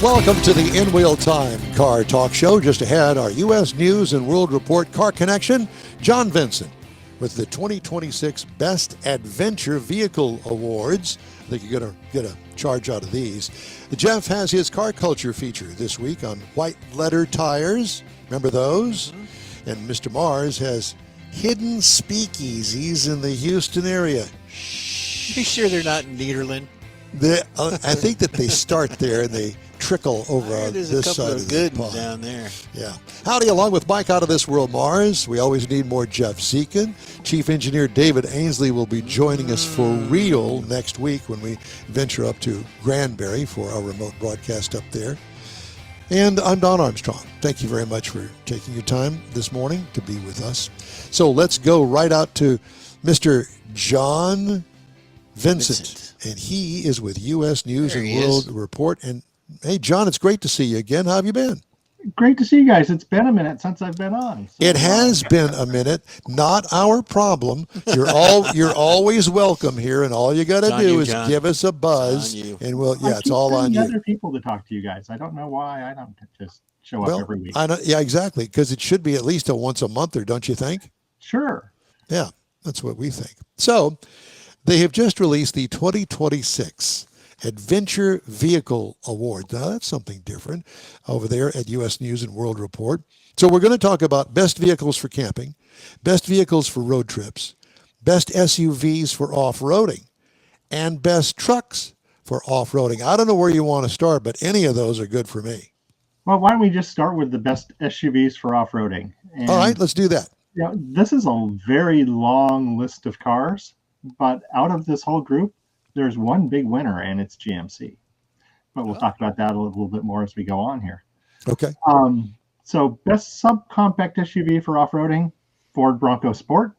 Welcome to the InWheelTime Car Talk Show. Just ahead, our U.S. News and World Report Car Connection, John Vincent, with the 2026 Best Adventure Vehicle Awards. I think you're going to get a charge out of these. Jeff has his car culture feature this week on white letter tires. Remember those? And Mr. Mars has hidden speakeasies in the Houston area. Be sure they're not in Nederland. I think that they start there and they trickle over on There's this a couple side of of good the ones pond. down there. Yeah. Howdy, along with Mike out of this world, Mars. We always need more Jeff Zekin. Chief Engineer David Ainsley will be joining us for real next week when we venture up to Granbury for our remote broadcast up there. And I'm Don Armstrong. Thank you very much for taking your time this morning to be with us. So let's go right out to Mr. John Vincent. And he is with U.S. News and World Report. And hey, John, it's great to see you again. How have you been? Great to see you guys. It's been a minute since I've been on. So, it has been a minute. Not our problem. You're always welcome here, and all you got to do is give us a buzz, and we'll. Yeah, it's all on you. Other people to talk to you guys. I don't know why I don't just show up every week. Yeah, exactly. Because it should be at least a once a monther, don't you think? Sure. Yeah, that's what we think. So, they have just released the 2026 Adventure Vehicle Award. Now, that's something different over there at U.S. News and World Report. So we're going to talk about best vehicles for camping, best vehicles for road trips, best SUVs for off-roading, and best trucks for off-roading. I don't know where you want to start, but any of those are good for me. Well, why don't we just start with the best SUVs for off-roading? All right, let's do that. Yeah, this is a very long list of cars, but out of this whole group, there's one big winner, and it's GMC. But we'll talk about that a little bit more as we go on here. Okay. So best subcompact SUV for off-roading, Ford Bronco Sport.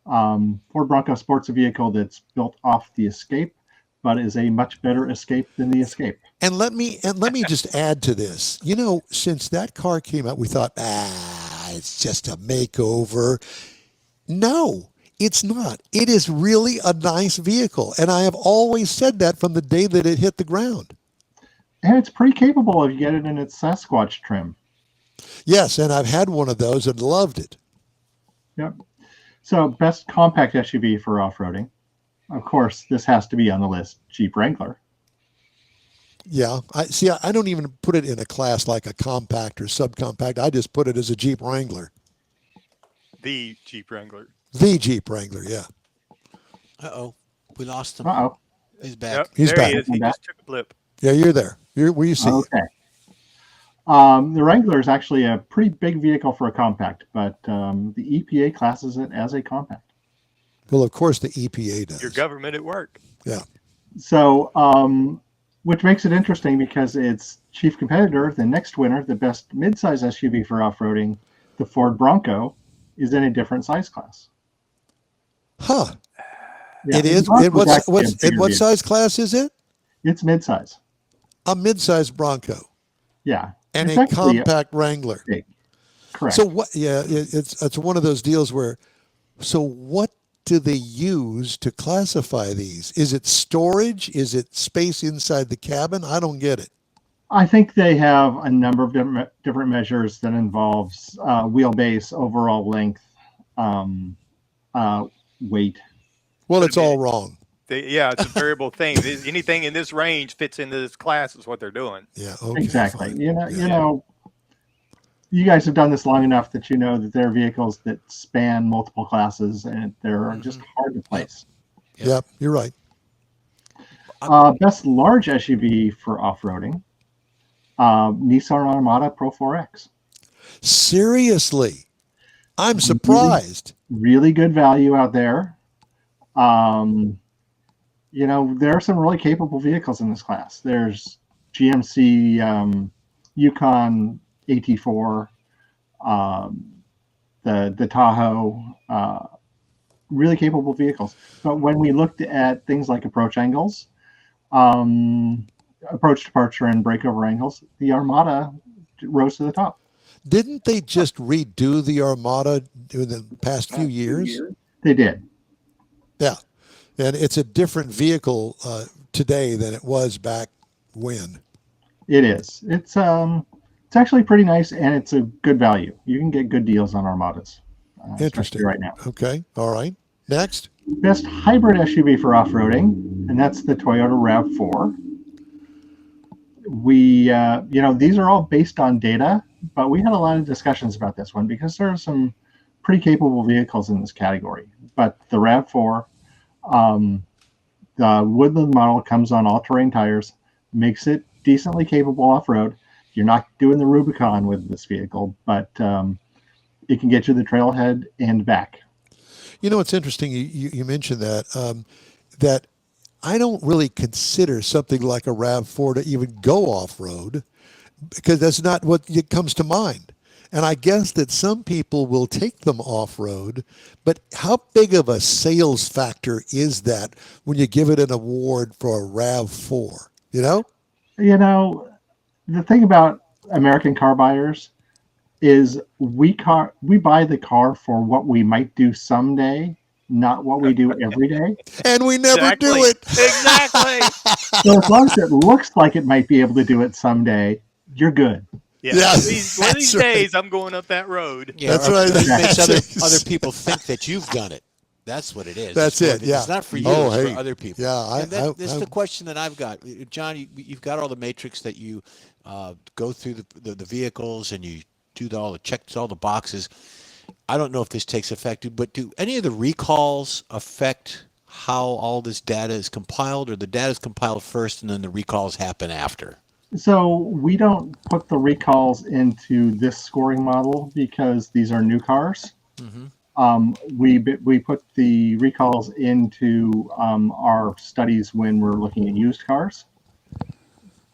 Ford Bronco Sport's a vehicle that's built off the Escape, but is a much better Escape than the Escape. And let me just add to this. You know, since that car came out, we thought, it's just a makeover. No. It's not. It is really a nice vehicle. And I have always said that from the day that it hit the ground. And it's pretty capable if you get it in its Sasquatch trim. Yes, and I've had one of those and loved it. Yep. So best compact SUV for off-roading. Of course, this has to be on the list, Jeep Wrangler. Yeah. I don't even put it in a class like a compact or subcompact. I just put it as a Jeep Wrangler. The Jeep Wrangler. The Jeep Wrangler, yeah. Uh-oh. We lost him. Uh-oh. He's back. Yep, He's there back. he is. He just took a blip. Yeah, you're there. Where you see Okay. The Wrangler is actually a pretty big vehicle for a compact, but the EPA classes it as a compact. Well, of course the EPA does. Your government at work. Yeah. So, which makes it interesting because its chief competitor, the next winner, the best midsize SUV for off-roading, the Ford Bronco, is in a different size class. Huh. Yeah, it is. What size class is it? It's midsize. A midsize Bronco. Yeah. And a compact Wrangler. Big. Correct. So what? Yeah, it's one of those deals where. So what do they use to classify these? Is it storage? Is it space inside the cabin? I don't get it. I think they have a number of different measures that involves wheelbase, overall length, weight. Well, it's all wrong. It's a variable thing. Anything in this range fits into this class is what they're doing. Yeah, okay, exactly. Fine. You know, you guys have done this long enough that you know that there are vehicles that span multiple classes and they're just hard to place. Yep, you're right. Best large SUV for off-roading, Nissan Armada Pro 4X. Seriously, I'm surprised. Really good value out there. You know, there are some really capable vehicles in this class. There's GMC Yukon AT4, the Tahoe, really capable vehicles. But when we looked at things like approach angles, approach departure and breakover angles, the Armada rose to the top. Didn't they just redo the Armada in the past few years? They did. Yeah. And it's a different vehicle today than it was back when. It is. It's actually pretty nice, and it's a good value. You can get good deals on Armadas, especially Interesting. right now. Okay. All right. Next. Best hybrid SUV for off-roading, and that's the Toyota RAV4. These are all based on data, but we had a lot of discussions about this one because there are some pretty capable vehicles in this category. But the RAV4, the Woodland model comes on all-terrain tires, makes it decently capable off-road. You're not doing the Rubicon with this vehicle, but it can get you the trailhead and back. You know, it's interesting. You mentioned that that I don't really consider something like a RAV4 to even go off road because that's not what it comes to mind. And I guess that some people will take them off road, but how big of a sales factor is that when you give it an award for a RAV4? You know? You know, the thing about American car buyers is we buy the car for what we might do someday, not what we do every day. And we never Exactly. do it. Exactly. So as long as it looks like it might be able to do it someday, you're good. Yeah. Yeah, One of these that's right. days, I'm going up that road. Yeah, That's or right. It makes other That's- people think that you've done it. That's what it is. That's It's it, yeah. It's not for you. Oh, it's hey. for other people. Yeah, And that's the question that I've got, John. You've got all the matrix that you go through the vehicles and you do checks all the boxes. I don't know if this takes effect, but do any of the recalls affect how all this data is compiled, or the data is compiled first and then the recalls happen after? So we don't put the recalls into this scoring model because these are new cars. Mm-hmm. We put the recalls into our studies when we're looking at used cars,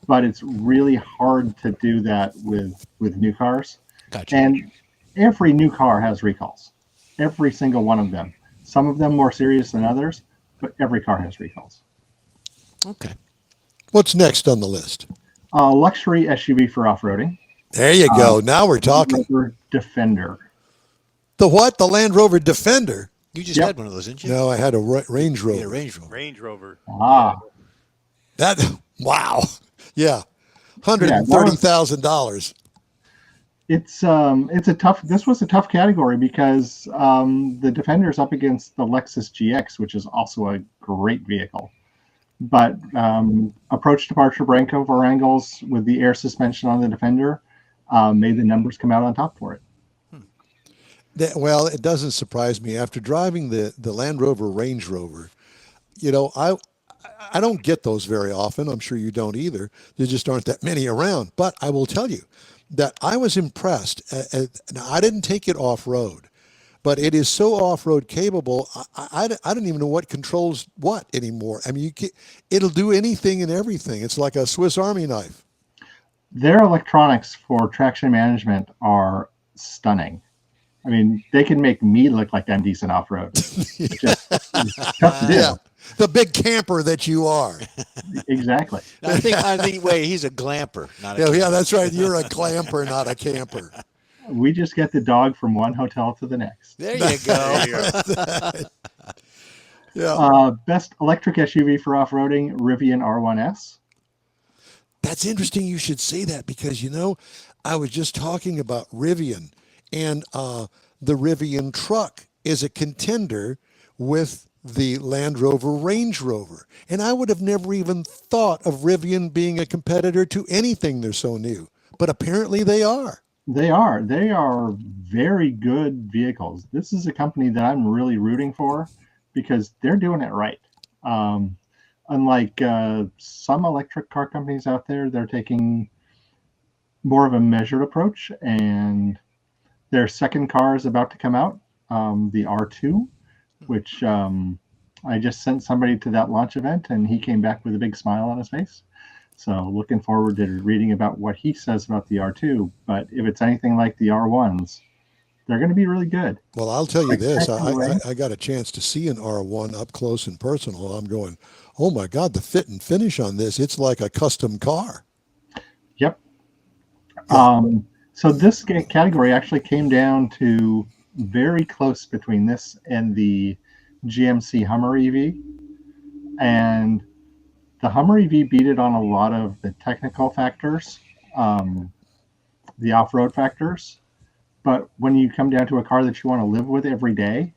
but it's really hard to do that with new cars. Gotcha. And every new car has recalls, every single one of them. Some of them more serious than others, but every car has recalls. Okay. What's next on the list? Luxury SUV for off-roading. There you go. Now we're talking. Land Rover Defender. The what? The Land Rover Defender? You just Yep. had one of those, didn't you? No, I had a Range You had a Rover. Range Rover. Range Rover. That wow. Yeah. $130,000. It's a tough. This was a tough category because the Defender's up against the Lexus GX, which is also a great vehicle. But approach departure breakover angles with the air suspension on the Defender made the numbers come out on top for it. Well, it doesn't surprise me. After driving the Land Rover Range Rover, you know, I don't get those very often. I'm sure you don't either. There just aren't that many around. But I will tell you that I was impressed. Now, I didn't take it off-road, but it is so off-road capable. I don't even know what controls what anymore. I mean, it'll do anything and everything. It's like a Swiss Army knife. Their electronics for traction management are stunning. I mean, they can make me look like I'm decent off-road. It's just tough to do. Yeah, the big camper that you are. Exactly. I think. Wait, he's a glamper, not a. Yeah, that's right. You're a clamper, not a camper. We just get the dog from one hotel to the next. There you go. Yeah. Best electric SUV for off-roading, Rivian R1S. That's interesting you should say that because, you know, I was just talking about Rivian, and the Rivian truck is a contender with the Land Rover Range Rover. And I would have never even thought of Rivian being a competitor to anything they're so new. But apparently they are. They are. They are very good vehicles. This is a company that I'm really rooting for because they're doing it right. Unlike some electric car companies out there, they're taking more of a measured approach, and their second car is about to come out, the R2, which I just sent somebody to that launch event, and he came back with a big smile on his face. So looking forward to reading about what he says about the R2. But if it's anything like the R1s, they're going to be really good. Well, I'll tell you this. I got a chance to see an R1 up close and personal. I'm going, oh, my God, the fit and finish on this, it's like a custom car. Yep. So this category actually came down to very close between this and the GMC Hummer EV. And The Hummer EV beat it on a lot of the technical factors, the off-road factors. But when you come down to a car that you want to live with every day,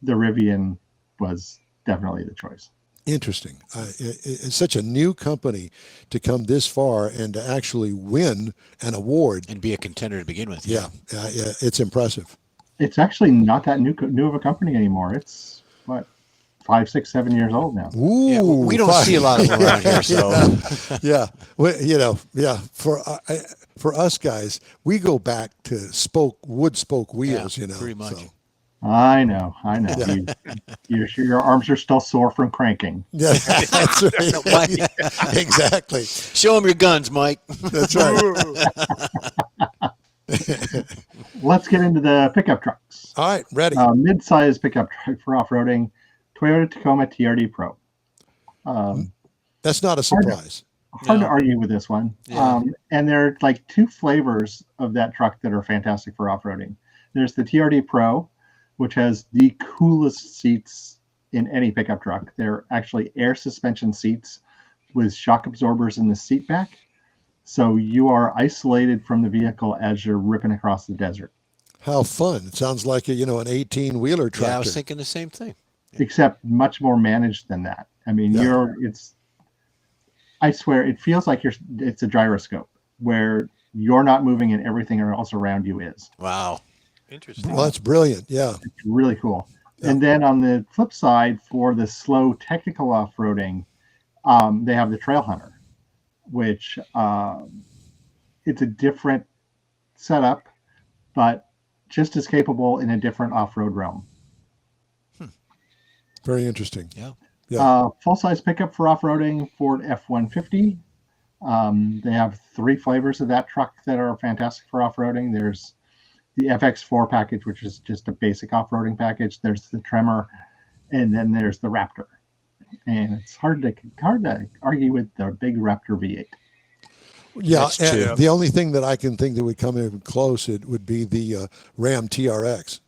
the Rivian was definitely the choice. Interesting. It's such a new company to come this far and to actually win an award. And be a contender to begin with. Yeah, it's impressive. It's actually not that new of a company anymore. It's what, 5, 6, 7 years old now. Ooh, Yeah, we don't see a lot of them around here, so Yeah, for us guys, we go back to wood spoke wheels. pretty much. So. I know. Yeah. Your arms are still sore from cranking. Yeah, that's right. Exactly. Show them your guns, Mike. That's right. Let's get into the pickup trucks. All right, ready. Mid-size pickup truck for off-roading, Toyota Tacoma TRD Pro. That's not a surprise. Hard to argue with this one. Yeah. And there are like two flavors of that truck that are fantastic for off-roading. There's the TRD Pro, which has the coolest seats in any pickup truck. They're actually air suspension seats with shock absorbers in the seat back. So you are isolated from the vehicle as you're ripping across the desert. How fun. It sounds like an 18-wheeler tractor. Yeah, I was thinking the same thing. Except much more managed than that. I mean, I swear, it feels like it's a gyroscope where you're not moving and everything else around you is. Wow. Interesting. Well, that's brilliant. Yeah. It's really cool. Yeah. And then on the flip side, for the slow technical off-roading, they have the Trail Hunter, which it's a different setup, but just as capable in a different off-road realm. Very interesting. Yeah. Yeah. Full-size pickup for off-roading, Ford F-150. They have 3 flavors of that truck that are fantastic for off-roading. There's the FX4 package, which is just a basic off-roading package. There's the Tremor, and then there's the Raptor. And it's hard to argue with the big Raptor V8. Yeah, That's true. and the only thing that I can think that would come even close, it would be the Ram TRX.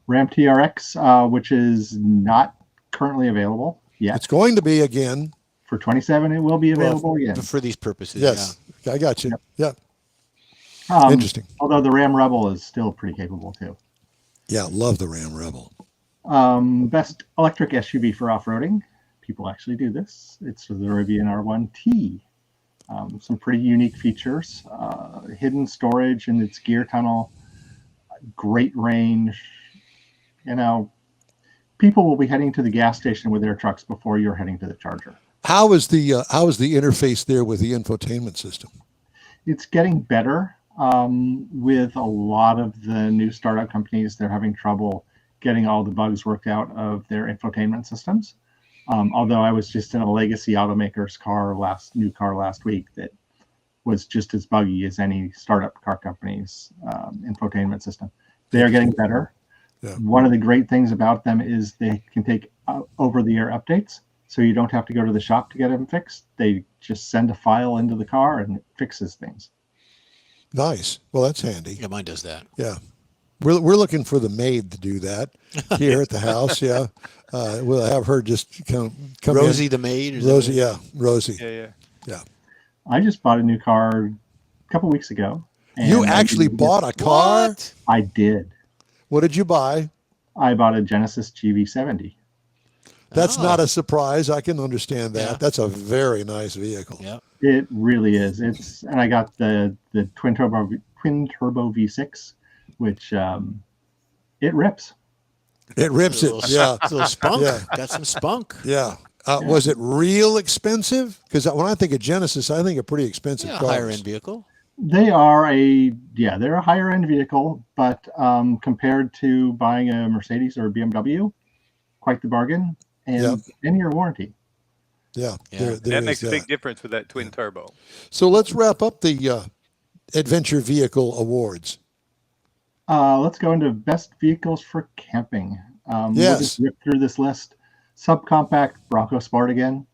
Ram TRX, which is not currently available yet. It's going to be again. For 27, it will be available again. For these purposes. Yes, I got you. Yep. Yeah, interesting. Although the Ram Rebel is still pretty capable too. Yeah, love the Ram Rebel. Best electric SUV for off-roading. People actually do this. It's the Rivian R1T. Some pretty unique features. Hidden storage in its gear tunnel. Great range. People will be heading to the gas station with their trucks before you're heading to the charger. How is the interface there with the infotainment system? It's getting better. With a lot of the new startup companies, they're having trouble getting all the bugs worked out of their infotainment systems. Although I was just in a legacy automaker's new car last week that was just as buggy as any startup car company's infotainment system. They are getting better. Yeah. One of the great things about them is they can take over-the-air updates, so you don't have to go to the shop to get them fixed. They just send a file into the car and it fixes things. Nice. Well, that's handy. Yeah, mine does that. Yeah. We're looking for the maid to do that here at the house. Yeah. We'll have her just come Rosie in. the maid? Rosie, yeah. Rosie. Yeah. I just bought a new car a couple weeks ago. You actually bought a car? What? I did. What did you buy? I bought a Genesis GV70. That's Oh. not a surprise. I can understand that. Yeah. That's a very nice vehicle. Yeah. It really is. And I got the twin turbo V6, which it rips. It rips it. Yeah. It's a little spunk. Yeah. Got some spunk. Yeah. Was it real expensive? Because when I think of Genesis, I think of pretty expensive Yeah, cars. higher end vehicle. They're a higher end vehicle, but compared to buying a Mercedes or a BMW, quite the bargain. And 10-year warranty. Yeah. Yeah. That makes a big difference with that twin turbo. So let's wrap up the Adventure Vehicle Awards. Let's go into best vehicles for camping. We'll Yes. just rip through this list. Subcompact Bronco Sport again.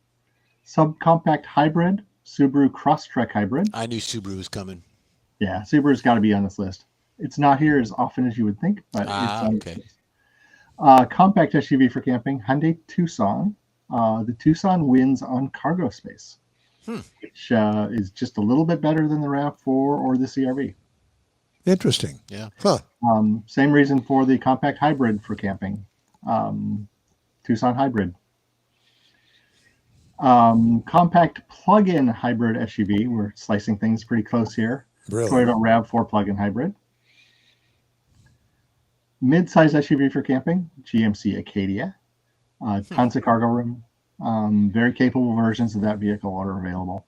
Subcompact Hybrid Subaru Crosstrek Hybrid. I knew Subaru was coming. Yeah, Subaru's got to be on this list. It's not here as often as you would think, but it's on okay. this list. Compact SUV for camping, Hyundai Tucson. the Tucson wins on cargo space, which is just a little bit better than the RAV4 or the CRV. Interesting. Yeah. Huh. Same reason for the compact hybrid for camping. Tucson hybrid. Compact plug-in hybrid SUV. We're slicing things pretty close here. Really? Toyota RAV4 plug-in hybrid. Mid-size SUV for camping. GMC Acadia. Tons of cargo room. Very capable versions of that vehicle are available.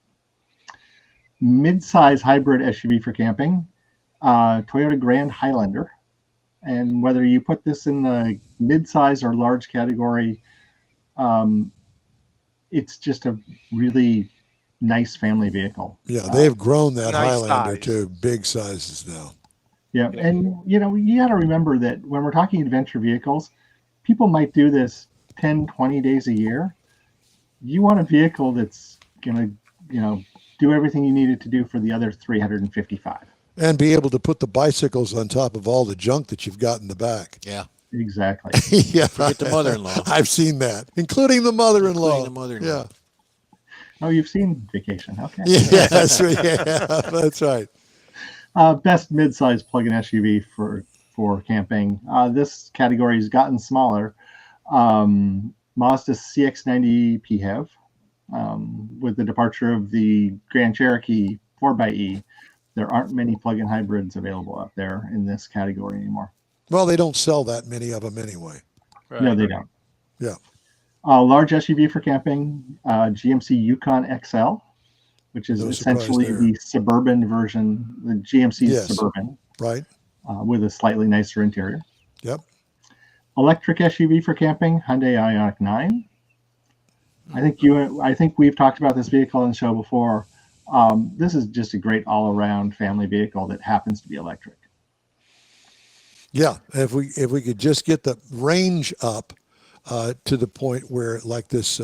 Mid-size hybrid SUV for camping. Toyota Grand Highlander. And whether you put this in the mid-size or large category, it's just a really nice family vehicle. Yeah, they've grown that nice Highlander size. to big sizes now. Yeah, and you got to remember that when we're talking adventure vehicles, people might do this 10, 20 days a year. You want a vehicle that's going to, do everything you need it to do for the other 355. And be able to put the bicycles on top of all the junk that you've got in the back. Yeah. Exactly. Yeah. Forget the mother-in-law. I've seen that, including the mother-in-law. Including the mother-in-law. Yeah. Oh, you've seen Vacation. Okay. Yeah, that's right. Best mid-size plug-in SUV for camping. This category has gotten smaller. Mazda CX-90 PHEV. With the departure of the Grand Cherokee 4xe, there aren't many plug-in hybrids available out there in this category anymore. Well, they don't sell that many of them anyway. Right. No, they don't. Yeah. Large SUV for camping, GMC Yukon XL, which is No surprise essentially there. the suburban version, the GMC Yes. Suburban, Right. with a slightly nicer interior. Yep. Electric SUV for camping, Hyundai Ioniq 9. I think we've talked about this vehicle on the show before. This is just a great all-around family vehicle that happens to be electric. Yeah. If we could just get the range up to the point where, like this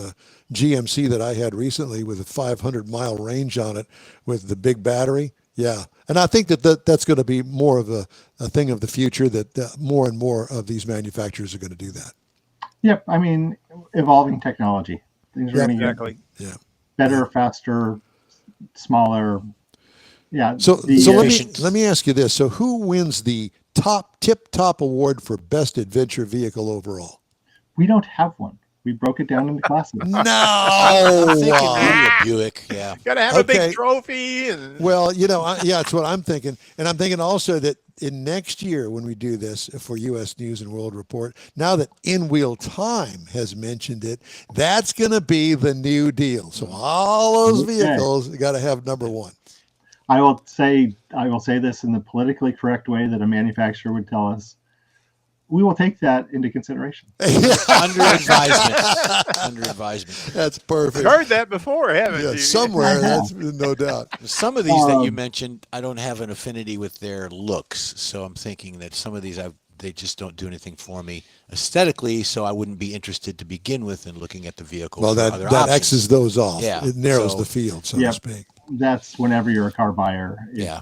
GMC that I had recently with a 500-mile range on it with the big battery. Yeah. And I think that's going to be more of a thing of the future, that more and more of these manufacturers are going to do that. Yep. I mean, evolving technology. Things are Yep. going to get Exactly. Yeah. better, faster, smaller. Yeah. So efficient. let me ask you this. So who wins the tip-top award for best adventure vehicle overall? We don't have one. We broke it down into classes. No. I'm thinking maybe a Buick. Yeah. Gotta have Okay. a big trophy. And Well, yeah, that's what I'm thinking. And I'm thinking also that in next year when we do this for U.S. News and World Report, now that InWheelTime has mentioned it, that's going to be the new deal. So all those Okay. vehicles got to have number one. I will say this in the politically correct way that a manufacturer would tell us. We will take that into consideration. Under advisement. Under advisement. That's perfect. heard that before, haven't Yeah, you? somewhere, that's no doubt. Some of these that you mentioned, I don't have an affinity with their looks. So I'm thinking that some of these, they just don't do anything for me aesthetically. So I wouldn't be interested to begin with in looking at the vehicle. Well, for that other options. X's those off. Yeah, It narrows so- the field, so Yep. to speak. That's whenever you're a car buyer. Yeah.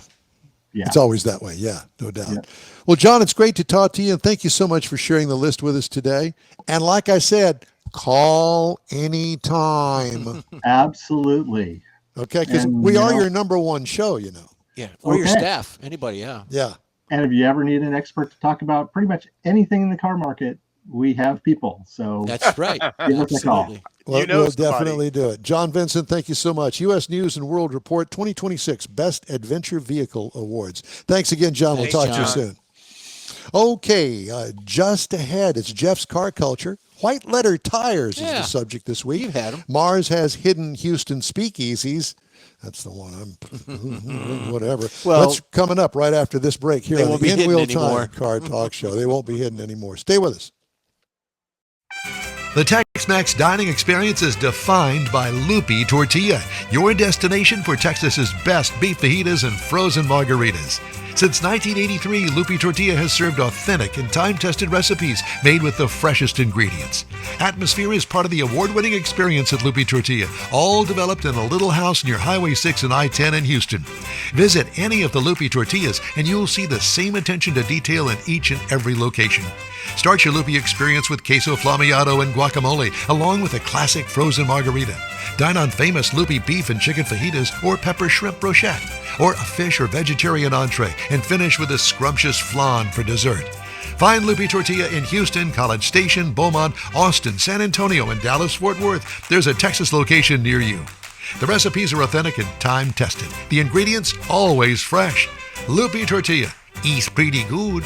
Yeah. It's always that way. Yeah, no doubt. Yeah. Well, John, it's great to talk to you, and thank you so much for sharing the list with us today. And like I said, call anytime. Absolutely. Okay, because And, we you are know- your number one show, you know. Yeah. Or your Okay. staff. Anybody. Yeah. Yeah. And if you ever need an expert to talk about pretty much anything in the car market, we have people. So That's right. Give us a call. Absolutely. Well, You know we'll somebody. definitely do it. John Vincent, thank you so much. U.S. News and World Report 2026 Best Adventure Vehicle Awards. Thanks again, John. Thanks, we'll talk to you John. soon. Okay, just ahead, it's Jeff's Car Culture. White letter tires is Yeah. the subject this week. You've had 'em. Mars has hidden Houston speakeasies. That's the one I'm, whatever. Well, That's coming up right after this break here they on won't the be hidden InWheel anymore. Time Car Talk Show. They won't be hidden anymore. Stay with us. The Tex-Mex dining experience is defined by Loopy Tortilla, your destination for Texas's best beef fajitas and frozen margaritas. Since 1983, Lupi Tortilla has served authentic and time-tested recipes made with the freshest ingredients. Atmosphere is part of the award-winning experience at Lupi Tortilla, all developed in a little house near Highway 6 and I-10 in Houston. Visit any of the Lupi Tortillas and you'll see the same attention to detail in each and every location. Start your Lupi experience with queso flamiado and guacamole, along with a classic frozen margarita. Dine on famous Lupi beef and chicken fajitas or pepper shrimp brochette, or a fish or vegetarian entree, and finish with a scrumptious flan for dessert. Find Lupi Tortilla in Houston, College Station, Beaumont, Austin, San Antonio, and Dallas-Fort Worth. There's a Texas location near you. The recipes are authentic and time-tested. The ingredients always fresh. Lupi Tortilla. Eats pretty good.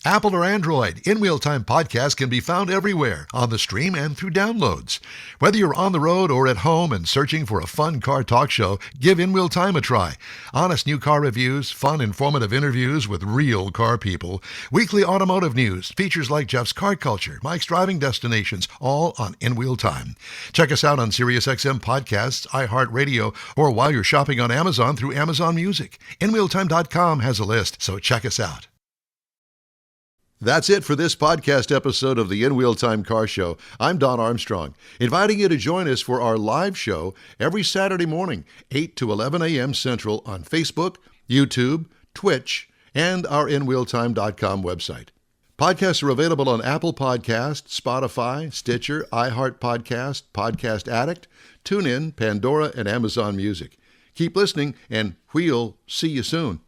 Apple or Android, InWheelTime podcasts can be found everywhere, on the stream and through downloads. Whether you're on the road or at home and searching for a fun car talk show, give InWheelTime a try. Honest new car reviews, fun, informative interviews with real car people, weekly automotive news, features like Jeff's Car Culture, Mike's Driving Destinations, all on InWheelTime. Check us out on SiriusXM Podcasts, iHeartRadio, or while you're shopping on Amazon through Amazon Music. InWheelTime.com has a list, so check us out. That's it for this podcast episode of the InWheelTime Car Show. I'm Don Armstrong, inviting you to join us for our live show every Saturday morning, 8 to 11 a.m. Central on Facebook, YouTube, Twitch, and our InWheelTime.com website. Podcasts are available on Apple Podcasts, Spotify, Stitcher, iHeart Podcast, Podcast Addict, TuneIn, Pandora, and Amazon Music. Keep listening, and we'll see you soon.